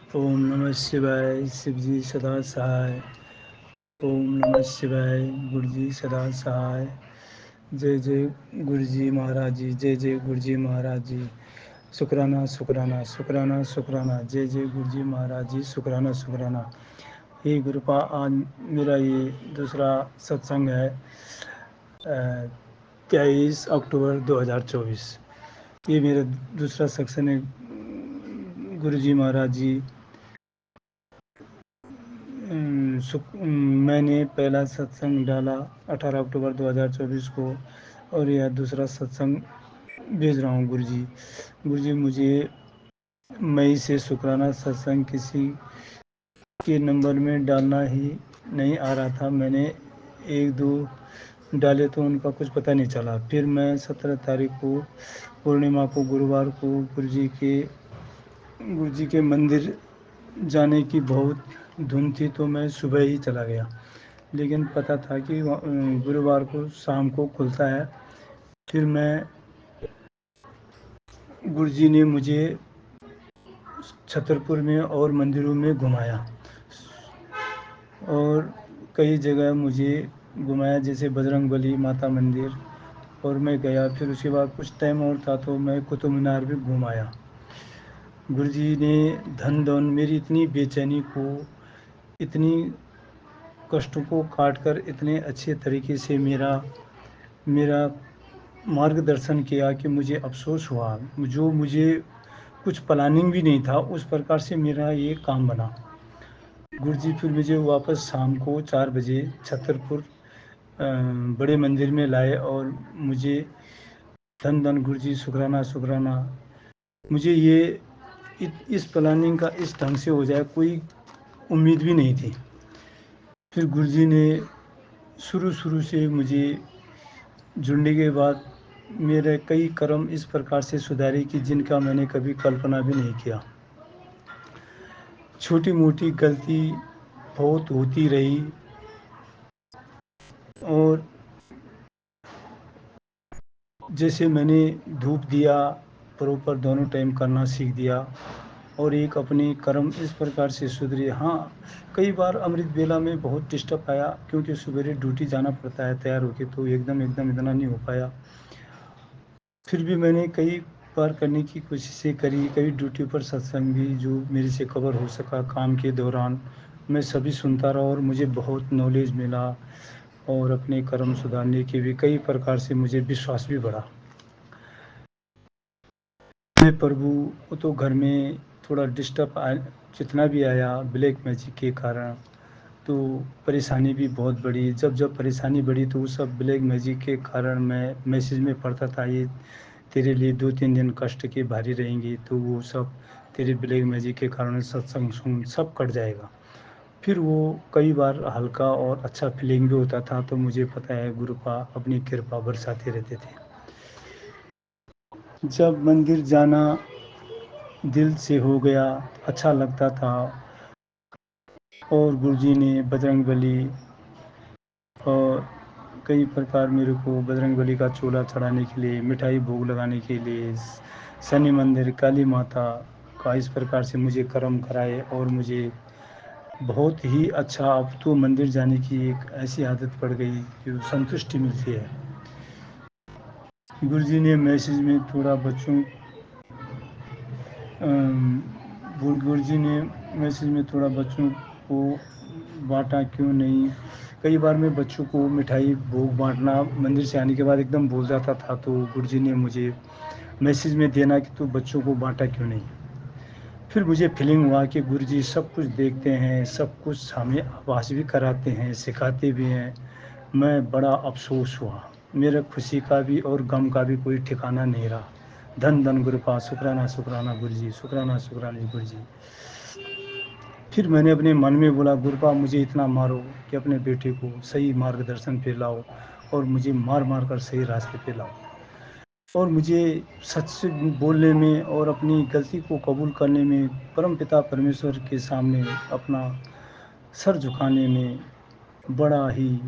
ओम नमः शिवाय। शिवजी सदा सहाय। ओम नमः शिवाय। गुरु जी सदा सहाय। जय जय गुरु जी महाराज जी। जय जय गुरु जी महाराज जी। शुक्राना शुक्राना शुक्राना शुक्राना। जय जय गुरु जी महाराज जी। शुक्राना शुक्राना। हे गुरुपा, आज मेरा ये दूसरा सत्संग है, 23 अक्टूबर 2024। ये मेरा दूसरा सत्संग है। गुरु जी महाराज जी, मैंने पहला सत्संग डाला 18 अक्टूबर 2024 को, और यह दूसरा सत्संग भेज रहा हूँ। गुरु जी मुझे मई से शुक्राना सत्संग किसी के नंबर में डालना ही नहीं आ रहा था। मैंने एक दो डाले तो उनका कुछ पता नहीं चला। फिर मैं 17 तारीख को पूर्णिमा को, गुरुवार को गुरु जी के मंदिर जाने की बहुत धुन थी, तो मैं सुबह ही चला गया। लेकिन पता था कि गुरुवार को शाम को खुलता है। फिर गुरु जी ने मुझे छतरपुर में और मंदिरों में घुमाया, और कई जगह मुझे घुमाया, जैसे बजरंगबली माता मंदिर, और मैं गया। फिर उसके बाद कुछ टाइम और था तो मैं कुतुब मीनार भी घुमाया। गुरु जी ने धन धन मेरी इतनी बेचैनी को, इतनी कष्टों को काट कर इतने अच्छे तरीके से मेरा मार्गदर्शन किया कि मुझे अफसोस हुआ। जो मुझे कुछ प्लानिंग भी नहीं था, उस प्रकार से मेरा ये काम बना। गुरु जी फिर मुझे वापस शाम को 4 बजे छतरपुर बड़े मंदिर में लाए, और मुझे धन धन गुरु जी, शुक्राना शुक्राना। मुझे ये इस प्लानिंग का इस ढंग से हो जाए, कोई उम्मीद भी नहीं थी। फिर गुरु जी ने शुरू से मुझे जुड़ने के बाद मेरे कई कर्म इस प्रकार से सुधारे कि जिनका मैंने कभी कल्पना भी नहीं किया। छोटी मोटी गलती बहुत होती रही, और जैसे मैंने धूप दिया प्रॉपर दोनों टाइम करना सीख दिया, और एक अपने कर्म इस प्रकार से सुधरे। हाँ, कई बार अमृत बेला में बहुत डिस्टर्ब आया, क्योंकि सवेरे ड्यूटी जाना पड़ता है तैयार होके, तो एकदम इतना नहीं हो पाया। फिर भी मैंने कई बार करने की कोशिशें करी, कई ड्यूटी पर सत्संग भी जो मेरे से कवर हो सका काम के दौरान, मैं सभी सुनता रहा, और मुझे बहुत नॉलेज मिला, और अपने कर्म सुधारने के भी कई प्रकार से मुझे विश्वास भी बढ़ा। मैं प्रभु, वो तो घर में थोड़ा डिस्टर्ब जितना भी आया ब्लैक मैजिक के कारण, तो परेशानी भी बहुत बढ़ी। जब परेशानी बढ़ी तो वो सब ब्लैक मैजिक के कारण मैं मैसेज में पढ़ता था, ये तेरे लिए 2-3 दिन कष्ट के भारी रहेंगे, तो वो सब तेरे ब्लैक मैजिक के कारण सत्संग सुन सब कट जाएगा। फिर वो कई बार हल्का और अच्छा फीलिंग भी होता था, तो मुझे पता है गुरुपा अपनी कृपा बरसाते रहते थे। जब मंदिर जाना दिल से हो गया, अच्छा लगता था। और गुरुजी ने बजरंगबली और कई प्रकार मेरे को बजरंगबली का चोला चढ़ाने के लिए, मिठाई भोग लगाने के लिए, शनि मंदिर, काली माता का इस प्रकार से मुझे कर्म कराए, और मुझे बहुत ही अच्छा अब तो मंदिर जाने की एक ऐसी आदत पड़ गई कि संतुष्टि मिलती है। गुरुजी ने मैसेज में थोड़ा बच्चों गुरुजी ने मैसेज में थोड़ा बच्चों को बांटा, क्यों नहीं। कई बार मैं बच्चों को मिठाई भोग बांटना मंदिर से आने के बाद एकदम भूल जाता था, तो गुरुजी ने मुझे मैसेज में देना कि तू बच्चों को बांटा क्यों नहीं। फिर मुझे फीलिंग हुआ कि गुरुजी सब कुछ देखते हैं, सब कुछ हमें आभास भी कराते हैं, सिखाते भी हैं। मैं बड़ा अफसोस हुआ, मेरे खुशी का भी और गम का भी कोई ठिकाना नहीं रहा। धन धन गुरुपा, शुक्राना शुक्राना गुरु जी, शुक्राना शुक्राना गुरु जी। फिर मैंने अपने मन में बोला, गुरुपा मुझे इतना मारो कि अपने बेटे को सही मार्गदर्शन पे लाओ, और मुझे मार मार कर सही रास्ते पे लाओ, और मुझे सच से बोलने में और अपनी गलती को कबूल करने में, परम पिता परमेश्वर के सामने अपना सर झुकाने में बड़ा ही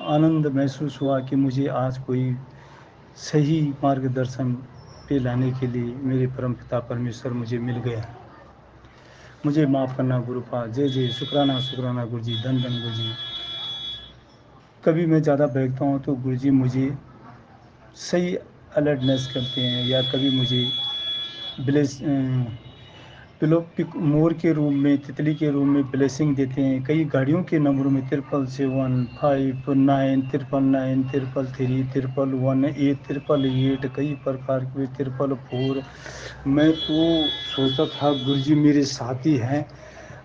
आनंद महसूस हुआ कि मुझे आज कोई सही मार्गदर्शन पे लाने के लिए मेरे परमपिता परमेश्वर मुझे मिल गया। मुझे माफ़ करना गुरुपा। जय जय, शुक्राना शुक्राना गुरु जी, धन धन गुरु जी। कभी मैं ज़्यादा बहकता हूँ तो गुरु जी मुझे सही अलर्टनेस करते हैं, या कभी मुझे ब्लेस पिलो पिक मोर के रूम में, तितली के रूम में ब्लेसिंग देते हैं। कई गाड़ियों के नंबरों में 777 5 9 9 333 1 कई प्रकार के 444। मैं तो सोचता था गुरु जी मेरे साथी हैं,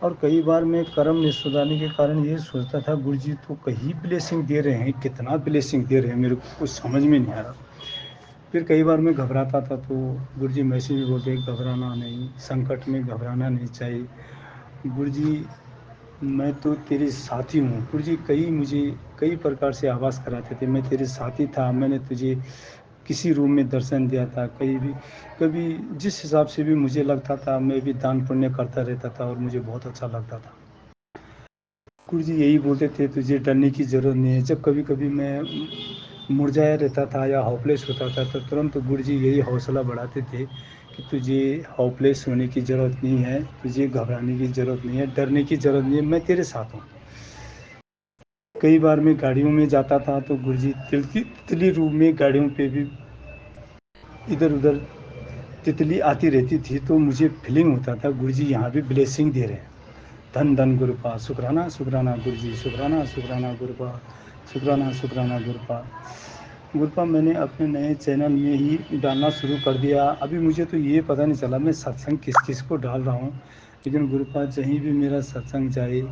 और कई बार मैं कर्म नहीं सुधारने के कारण ये सोचता था गुरु जी तो कहीं ब्लेसिंग दे रहे हैं, कितना ब्लेसिंग दे रहे हैं, मेरे को कुछ समझ में नहीं आ रहा। फिर कई बार मैं घबराता था तो गुरु जी मैसेज भी बोलते घबराना नहीं, संकट में घबराना नहीं चाहिए। गुरु जी मैं तो तेरे साथी हूँ। गुरु जी मुझे कई प्रकार से आवाज़ कराते थे, मैं तेरे साथी था, मैंने तुझे किसी रूम में दर्शन दिया था, कहीं भी कभी जिस हिसाब से भी मुझे लगता था मैं भी दान पुण्य करता रहता था, और मुझे बहुत अच्छा लगता था। गुरु जी यही बोलते थे तुझे डरने की ज़रूरत नहीं है। जब कभी कभी मैं मुरझाया रहता था या होपलेस होता था तो तुरंत गुरु जी यही हौसला बढ़ाते थे कि तुझे होपलेस होने की ज़रूरत नहीं है, तुझे घबराने की ज़रूरत नहीं है, डरने की ज़रूरत नहीं है, मैं तेरे साथ हूँ। कई बार मैं गाड़ियों में जाता था तो गुरु जी तितली रूप में गाड़ियों पे भी इधर उधर तितली आती रहती थी, तो मुझे फीलिंग होता था गुरु जी यहाँ भी ब्लेसिंग दे रहे हैं। धन धन गुरुपा, शुक्राना शुक्राना गुरु जी, शुक्राना शुक्राना गुरुपा, शुक्राना शुक्राना गुरुपा। गुरुपा मैंने अपने नए चैनल में ही डालना शुरू कर दिया। अभी मुझे तो ये पता नहीं चला मैं सत्संग किस किस को डाल रहा हूँ, लेकिन गुरुपा जहीं भी मेरा सत्संग जाए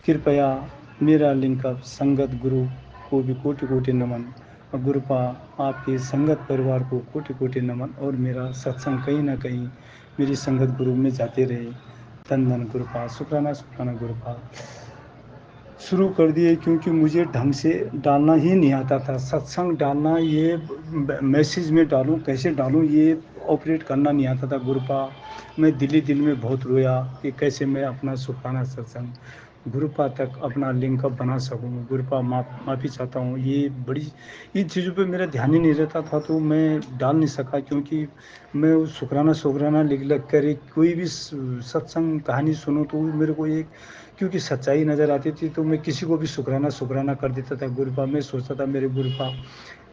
कृपया मेरा लिंक अप संगत गुरु को भी कोटि कोटि नमन। और गुरुपा आपके संगत परिवार को कोटि कोटि नमन, और मेरा सत्संग कहीं ना कहीं मेरी संगत गुरु में जाते रहे। धन धन गुरुपा, शुक्राना शुक्राना गुरुपा। शुरू कर दिए क्योंकि मुझे ढंग से डालना ही नहीं आता था। सत्संग डालना, ये मैसेज में डालूं कैसे डालूं, ये ऑपरेट करना नहीं आता था गुरुपा। मैं दिल ही दिल में बहुत रोया कि कैसे मैं अपना सुखाना सत्संग गुरुपा तक अपना लिंकअप बना सकूं। गुरुपा माफ़ी चाहता हूँ, ये बड़ी इन चीज़ों पे मेरा ध्यान ही नहीं रहता था तो मैं डाल नहीं सका, क्योंकि मैं उस शुक्राना शुक्राना लिख लग कर एक कोई भी सत्संग कहानी सुनूं तो मेरे को एक, क्योंकि सच्चाई नज़र आती थी तो मैं किसी को भी शुक्राना शुक्राना कर देता था गुरुपा। मैं सोचता था मेरे गुरुपा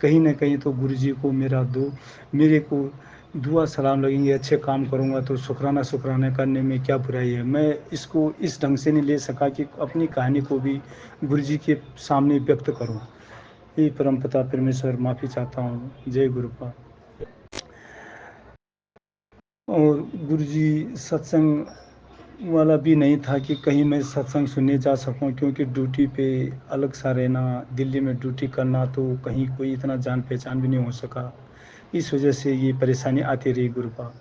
कहीं ना कहीं तो गुरु जी को मेरे को दुआ सलाम लगेंगे, अच्छे काम करूँगा तो शुक्राना शुक्राना करने में क्या बुराई है। मैं इसको इस ढंग से नहीं ले सका कि अपनी कहानी को भी गुरु जी के सामने व्यक्त करूँ। ये परमपिता परमेश्वर माफ़ी चाहता हूँ। जय गुरुपा। और गुरु जी सत्संग वाला भी नहीं था कि कहीं मैं सत्संग सुनने जा सकूं, क्योंकि ड्यूटी पे अलग सा रहना, दिल्ली में ड्यूटी करना, तो कहीं कोई इतना जान पहचान भी नहीं हो सका। इस वजह से ये परेशानी आती रही गुरुपा।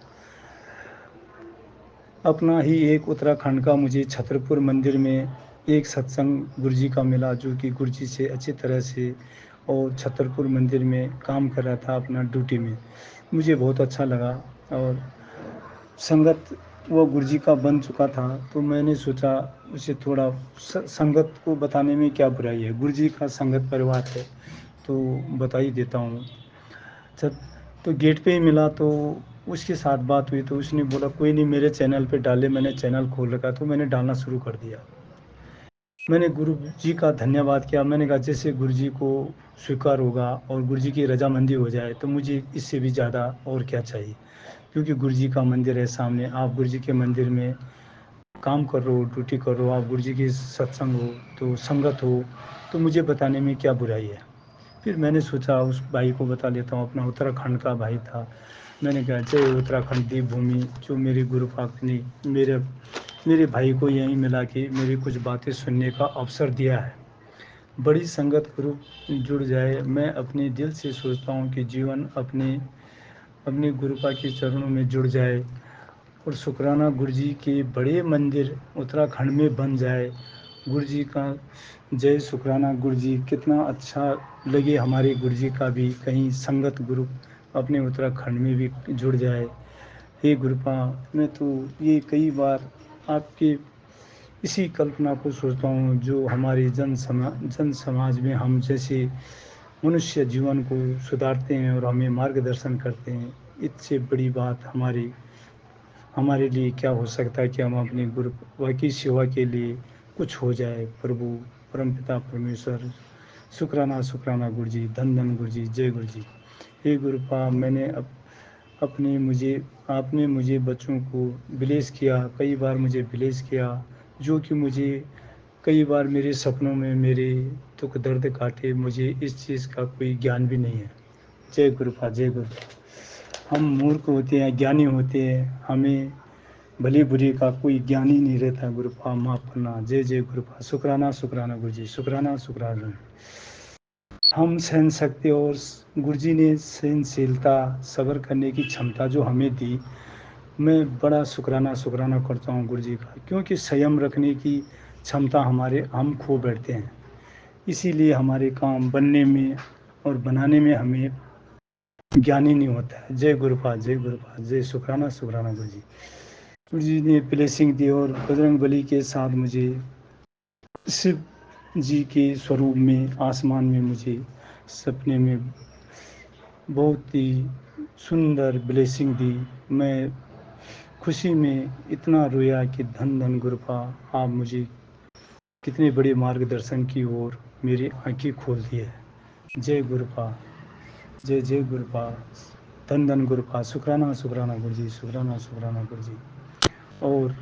अपना ही एक उत्तराखंड का मुझे छतरपुर मंदिर में एक सत्संग गुरु जी का मिला, जो कि गुरु जी से अच्छी तरह से, और छतरपुर मंदिर में काम कर रहा था अपना ड्यूटी में। मुझे बहुत अच्छा लगा। और संगत वो गुरु जी का बन चुका था तो मैंने सोचा उसे थोड़ा संगत को बताने में क्या बुराई है, गुरु जी का संगत परिवार है तो बता ही देता हूँ। जब तो गेट पे ही मिला तो उसके साथ बात हुई तो उसने बोला कोई नहीं, मेरे चैनल पे डाले, मैंने चैनल खोल रखा तो मैंने डालना शुरू कर दिया। मैंने गुरु जी का धन्यवाद किया। मैंने कहा जैसे गुरु जी को स्वीकार होगा और गुरु जी की रजामंदी हो जाए तो मुझे इससे भी ज़्यादा और क्या चाहिए, क्योंकि गुरु जी का मंदिर है सामने। आप गुरु जी के मंदिर में काम कर रहे हो, ड्यूटी कर रहे हो, आप गुरु जी की सत्संग हो तो संगत हो, तो मुझे बताने में क्या बुराई है। फिर मैंने सोचा उस भाई को बता लेता हूँ, अपना उत्तराखंड का भाई था। मैंने कहा जय उत्तराखंड देवभूमि, जो मेरे गुरु पाक ने मेरे मेरे भाई को यहीं मिला के मेरी कुछ बातें सुनने का अवसर दिया है। बड़ी संगत ग्रुप जुड़ जाए। मैं अपने दिल से सोचता हूँ कि जीवन अपने अपने गुरुपा के चरणों में जुड़ जाए, और शुक्राना गुरु जी के बड़े मंदिर उत्तराखंड में बन जाए। गुरु जी का जय शुक्राना गुरु जी, कितना अच्छा लगे हमारे गुरु जी का भी कहीं संगत गुरु अपने उत्तराखंड में भी जुड़ जाए। हे गुरुपा, मैं तो ये कई बार आपके इसी कल्पना को सोचता हूँ, जो हमारी जन समाज में हम जैसे मनुष्य जीवन को सुधारते हैं और हमें मार्गदर्शन करते हैं। इससे बड़ी बात हमारी हमारे लिए क्या हो सकता है कि हम अपनी गुरुपा की सेवा के लिए कुछ हो जाए। प्रभु परमपिता परमेश्वर, शुक्राना शुक्राना गुरु जी, धन धन गुरु जी, जय गुरु जी। हे गुरुपा, अपने मुझे आपने मुझे बच्चों को ब्लेस किया, कई बार मुझे ब्लेस किया, जो कि मुझे कई बार मेरे सपनों में मेरे दुख दर्द काटे, मुझे इस चीज़ का कोई ज्ञान भी नहीं है। जय गुरुपा, जय गुरु। हम मूर्ख होते हैं, ज्ञानी होते हैं, हमें भली बुरी का कोई ज्ञान ही नहीं रहता। गुरुपा माफ़ करना। जय जय गुरुपा, शुक्राना शुक्राना गुरु जी, शुक्राना शुक्राना। हम सहन सकते और गुरु जी ने सहनशीलता सब्र करने की क्षमता जो हमें दी, मैं बड़ा शुक्राना शुक्राना करता हूँ गुरु जी का, क्योंकि संयम रखने की क्षमता हम खो बैठते हैं, इसीलिए हमारे काम बनने में और बनाने में हमें ज्ञान ही नहीं होता है। जय गुरुपा, जय गुरुपा, जय शुक्राना शुक्राना गुरु जी। गुरु जी ने ब्लेसिंग दी और बजरंग बली के साथ मुझे शिव जी के स्वरूप में आसमान में मुझे सपने में बहुत ही सुंदर ब्लेसिंग दी। मैं खुशी में इतना रोया कि धन धन गुरुपा, आप मुझे कितने बड़े मार्गदर्शन की ओर मेरी आंखें खोल दी है। जय गुरुपा, जय जय गुरुपा, धन धन गुरुपा, शुक्राना शुक्राना गुरु जी, शुक्राना शुक्राना गुरु जी। और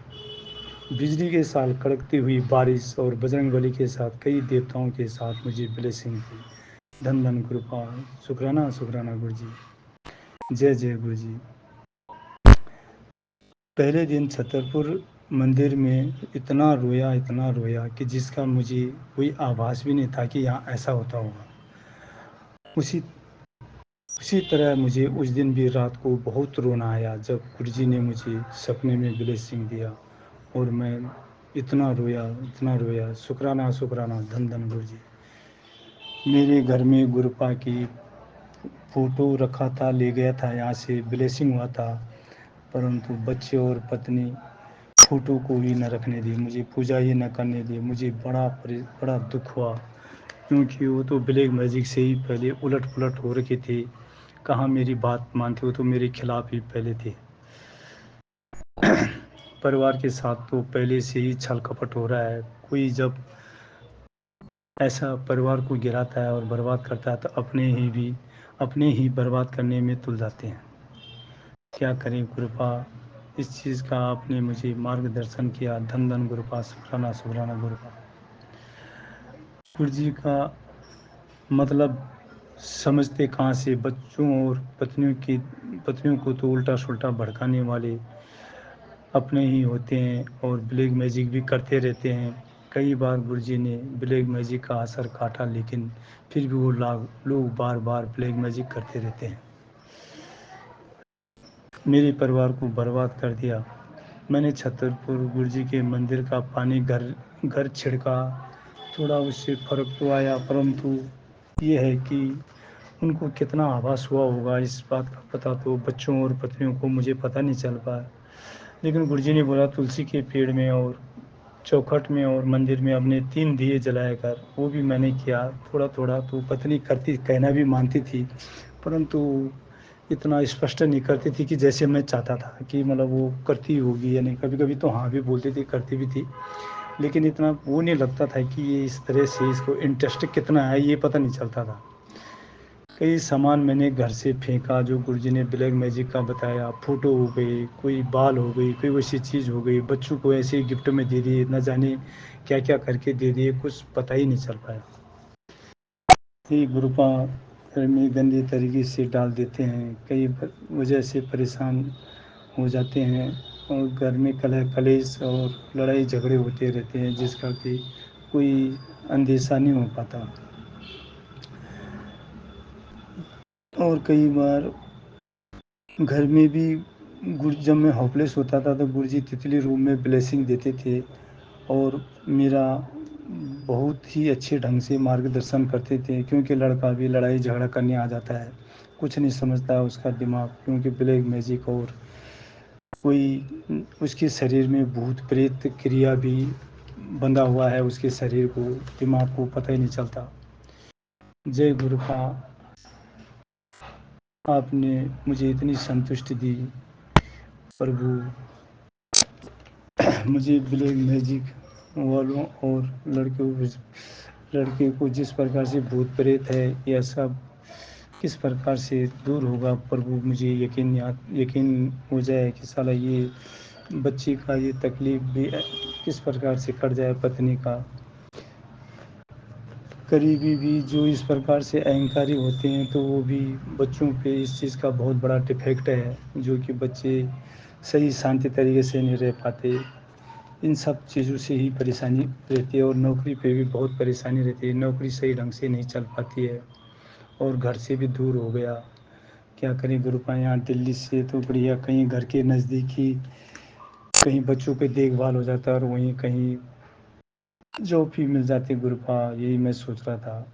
बिजली के साथ कड़कती हुई बारिश और बजरंगबली के साथ कई देवताओं के साथ मुझे ब्लेसिंग दी। धन धन गुरुपा, शुक्राना शुक्राना गुरु जी, जय जय गुरु जी। पहले दिन छतरपुर मंदिर में इतना रोया कि जिसका मुझे कोई आभास भी नहीं था कि यहाँ ऐसा होता होगा। उसी उसी तरह मुझे उस दिन भी रात को बहुत रोना आया जब गुरु जी ने मुझे सपने में ब्लेसिंग दिया, और मैं इतना रोया, शुक्राना शुक्राना, धन धन गुरु जी। मेरे घर में गुरुपा की फ़ोटो रखा था, ले गया था यहाँ से, ब्लेसिंग हुआ था, परंतु बच्चे और पत्नी फ़ोटो को भी न रखने दी, मुझे पूजा ही न करने दी। मुझे बड़ा दुख हुआ, क्योंकि वो तो ब्लैक मैजिक से ही पहले उलट पुलट हो रखे थे। कहाँ मेरी बात मानते, वो तो मेरे खिलाफ ही पहले थे। परिवार के साथ तो पहले से ही छल कपट हो रहा है। कोई जब ऐसा परिवार को गिराता है और बर्बाद करता है तो अपने ही बर्बाद करने में तुल जाते हैं। क्या करें गुरुपा, इस चीज़ का आपने मुझे मार्गदर्शन किया। धन धन गुरुपा, शुक्राना शुक्राना गुरुपा। गुरु जी का मतलब समझते कहाँ से, बच्चों और पत्नियों को तो उल्टा सुल्टा भड़काने वाले अपने ही होते हैं और ब्लैक मैजिक भी करते रहते हैं। कई बार गुरुजी ने ब्लैक मैजिक का असर काटा, लेकिन फिर भी वो लोग बार बार ब्लैक मैजिक करते रहते हैं। मेरे परिवार को बर्बाद कर दिया। मैंने छतरपुर गुरुजी के मंदिर का पानी घर घर छिड़का, थोड़ा उससे फ़र्क तो आया, परंतु ये है कि उनको कितना आभास हुआ होगा इस बात का पता तो बच्चों और पत्नियों को मुझे पता नहीं चल पाया। लेकिन गुरुजी ने बोला तुलसी के पेड़ में और चौखट में और मंदिर में अपने 3 दिए जलाया कर, वो भी मैंने किया थोड़ा थोड़ा। तो पत्नी करती, कहना भी मानती थी, परंतु इतना स्पष्ट नहीं करती थी कि जैसे मैं चाहता था कि मतलब वो करती होगी या नहीं। कभी कभी तो हाँ भी बोलती थी, करती भी थी, लेकिन इतना वो नहीं लगता था कि ये इस तरह से इसको इंटरेस्ट कितना है, ये पता नहीं चलता था। कई सामान मैंने घर से फेंका जो गुरुजी ने ब्लैक मैजिक का बताया, फ़ोटो हो गई, कोई बाल हो गई, कोई वैसी चीज़ हो गई, बच्चों को ऐसे ही गिफ्ट में दे दिए, न जाने क्या क्या करके दे दिए, कुछ पता ही नहीं चल पाया। ये ग्रुपा घर में गंदे तरीके से डाल देते हैं, कई वजह से परेशान हो जाते हैं, और घर में कलेश और लड़ाई झगड़े होते रहते हैं, जिसका कि कोई अंदेशा नहीं हो पाता। और कई बार घर में भी जब मैं होपलेस होता था तो गुरुजी तितली रूम में ब्लेसिंग देते थे, और मेरा बहुत ही अच्छे ढंग से मार्गदर्शन करते थे, क्योंकि लड़का भी लड़ाई झगड़ा करने आ जाता है, कुछ नहीं समझता है उसका दिमाग, क्योंकि ब्लैक मैजिक और कोई उसके शरीर में भूत प्रेत क्रिया भी बंधा हुआ है, उसके शरीर को, दिमाग को पता ही नहीं चलता। जय गुरु का, आपने मुझे इतनी संतुष्टि दी प्रभु, मुझे ब्लैक मैजिक वालों और लड़कों लड़के को जिस प्रकार से भूत प्रेत है यह सब किस प्रकार से दूर होगा प्रभु, मुझे यकीन हो जाए कि साला ये बच्ची का ये तकलीफ भी किस प्रकार से कट जाए, पत्नी का। करीबी भी जो इस प्रकार से अहंकारी होते हैं तो वो भी बच्चों पे इस चीज़ का बहुत बड़ा डिफेक्ट है, जो कि बच्चे सही शांति तरीके से नहीं रह पाते। इन सब चीज़ों से ही परेशानी रहती है और नौकरी पे भी बहुत परेशानी रहती है, नौकरी सही ढंग से नहीं चल पाती है और घर से भी दूर हो गया। क्या करें गुरुपा, यहाँ दिल्ली से तो बढ़िया कहीं घर के नज़दीक ही कहीं बच्चों पे देखभाल हो जाता है और वहीं कहीं जॉब भी मिल जाती गुरुपा, यही मैं सोच रहा था।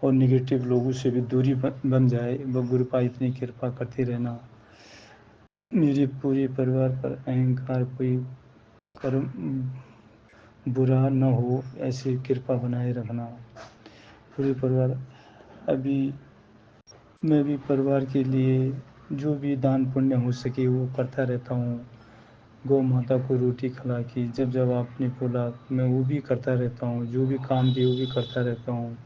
और निगेटिव लोगों से भी दूरी बन जाए, वो गुरुपा इतनी कृपा करते रहना। मेरे पूरे परिवार पर अहंकार कोई कर्म बुरा न हो, ऐसी कृपा बनाए रखना। पूरे परिवार, अभी मैं भी परिवार के लिए जो भी दान पुण्य हो सके वो करता रहता हूँ। गौ माता को रोटी खिला के जब जब आपने बोला मैं वो भी करता रहता हूँ, जो भी काम दिए वो भी करता रहता हूँ।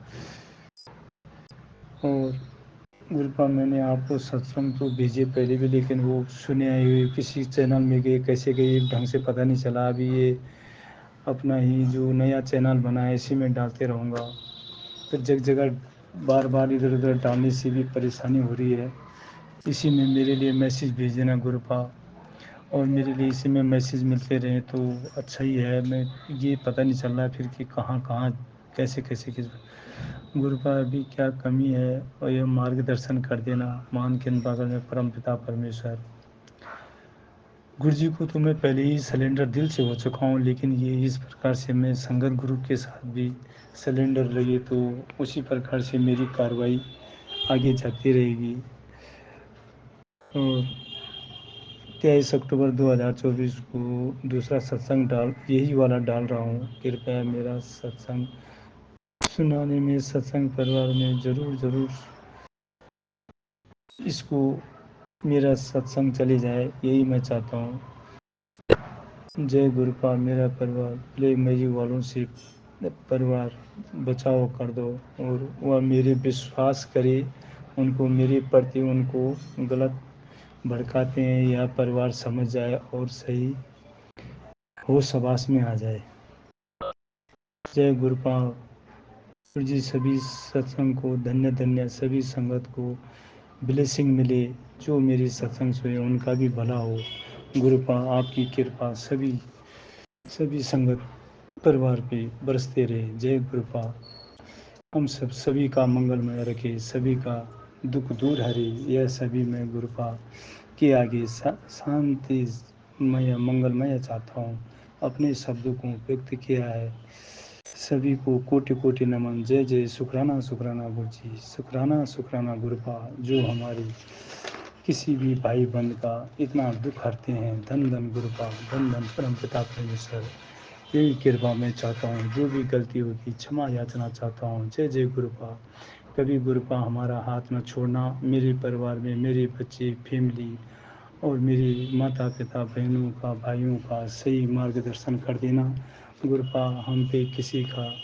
और गुरुपा, मैंने आपको सत्संग तो भेजे पहले भी, लेकिन वो सुने आए हुए किसी चैनल में गए कैसे गए ढंग से पता नहीं चला। अभी ये अपना ही जो नया चैनल बना है इसी में डालते रहूँगा। फिर जगह जगह बार बार इधर उधर डालने से भी परेशानी हो रही है। इसी में मेरे लिए मैसेज भेज देना गुरुपा, और मेरे लिए इसी में मैसेज मिलते रहे तो अच्छा ही है। मैं ये पता नहीं चल रहा है फिर कि कहाँ कहाँ कैसे कैसे किस गुरुपा अभी क्या कमी है, और ये मार्गदर्शन कर देना। मान के बगल में परम पिता परमेश्वर गुरु जी को तो मैं पहले ही सिलेंडर दिल से हो चुका हूँ, लेकिन ये इस प्रकार से मैं संगत गुरु के साथ भी सिलेंडर लगे तो उसी प्रकार से मेरी कार्रवाई आगे जाती रहेगी। और 23 अक्टूबर 2024 को दूसरा सत्संग डाल यही वाला डाल रहा हूँ। कृपया मेरा सत्संग सुनाने में सत्संग परिवार में ज़रूर ज़रूर इसको मेरा सत्संग चले जाए, यही मैं चाहता हूँ। जय गुरुपा, मेरा परिवार प्ले मैजिक वालों से परिवार बचाव कर दो और वह मेरे विश्वास करे, उनको मेरे प्रति उनको गलत भड़काते हैं, यह परिवार समझ जाए और सही होश हवास में आ जाए। जय गुरुपा जी, सभी सत्संग को धन्य धन्य, सभी संगत को ब्लेसिंग मिले, जो मेरी सत्संग सुने उनका भी भला हो। गुरुपा आपकी कृपा सभी सभी संगत परिवार पे बरसते रहे। जय गुरुपा, हम सभी का मंगलमय रखे, सभी का दुख दूर हरे, यह सभी मैं गुरुपा के आगे शांतिमय मंगलमय चाहता हूँ। अपने शब्दों को व्यक्त किया है। सभी को कोटि कोटि नमन। जय जय शुक्राना शुक्राना गुरु जी, शुक्राना शुक्राना गुरुपा, जो हमारी किसी भी भाई बंद का इतना दुख हरते हैं। धन धन गुरुपा, धन धन परम पिता परमेश्वर, यही कृपा मैं चाहता हूँ। जो भी गलती होगी क्षमा याचना चाहता हूँ। जय जय गुरुपा, कभी गुरुपा हमारा हाथ न छोड़ना। मेरे परिवार में मेरे बच्चे, फैमिली और मेरे माता पिता, बहनों का, भाइयों का सही मार्गदर्शन कर देना। गुरुपा हम पे किसी का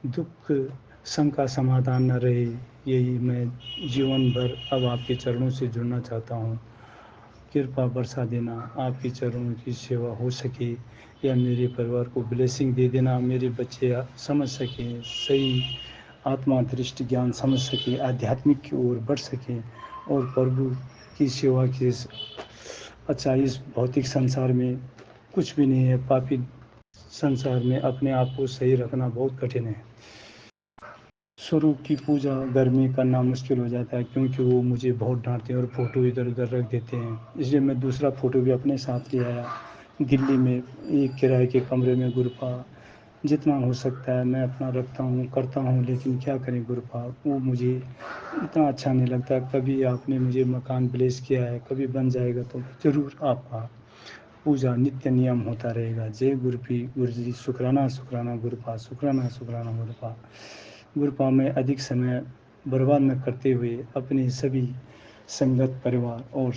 दुख संग का समाधान न रहे, यही मैं जीवन भर अब आपके चरणों से जुड़ना चाहता हूँ। कृपा बरसा देना, आपके चरणों की सेवा हो सके, या मेरे परिवार को ब्लेसिंग दे देना। मेरे बच्चे समझ सकें, सही आत्मा दृष्टि ज्ञान समझ सकें, आध्यात्मिक की ओर बढ़ सकें और प्रभु की सेवा के। अच्छा, इस भौतिक संसार में कुछ भी नहीं है। पापी संसार में अपने आप को सही रखना बहुत कठिन है। स्वरूप की पूजा घर में करना मुश्किल हो जाता है, क्योंकि वो मुझे बहुत डांटते हैं और फ़ोटो इधर उधर रख देते हैं। इसलिए मैं दूसरा फ़ोटो भी अपने साथ ले आया दिल्ली में, एक किराए के कमरे में। गुरुपा जितना हो सकता है मैं अपना रखता हूँ करता हूँ, लेकिन क्या करें गुरुपा, वो मुझे इतना अच्छा नहीं लगता। कभी आपने मुझे मकान ब्लेस किया है, कभी बन जाएगा तो ज़रूर आपका पूजा नित्य नियम होता रहेगा। जय गुरु जी, शुक्राना शुक्राना गुरुपा, शुक्राना शुक्राना गुरुपा। गुरुपा में अधिक समय बर्बाद न करते हुए अपने सभी संगत परिवार और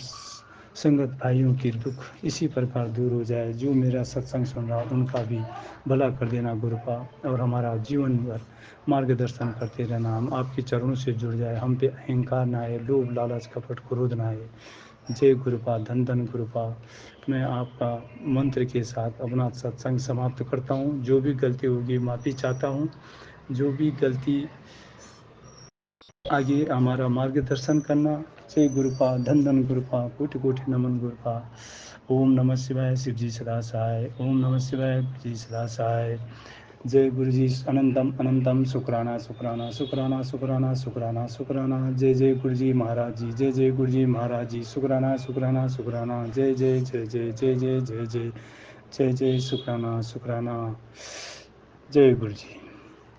संगत भाइयों की दुख इसी प्रकार दूर हो जाए। जो मेरा सत्संग सुन रहा उनका भी भला कर देना गुरुपा, और हमारा जीवन भर मार्गदर्शन करते रहना। हम आपके चरणों से जुड़ जाए, हम पे अहंकार ना आए, लोभ लालच कपट क्रोध ना आए। जय गुरुपा, धन धन गुरुपा। मैं आपका मंत्र के साथ अपना सत्संग समाप्त करता हूँ। जो भी गलती होगी माफ़ी चाहता हूँ। जो भी गलती आगे हमारा मार्गदर्शन करना। जय गुरुपा, धन धन गुरुपा, कोटि कोटि नमन गुरुपा। ओम नमः शिवाय, शिव जी सदा सहाय। ओम नमः शिवाय, जी सदा सहाय। जय गुरु जी, अनंतम अनंतम शुक्राना शुक्राना शुक्राना शुक्राना शुक्राना शुक्राना। जय जय गुरु जी महाराज जी, जय जय गुरु जी महाराज जी। शुक्राना शुक्राना शुक्राना। जय जय जय जय जय जय जय जय जय जय। शुक्राना शुक्राना। जय गुरु जी।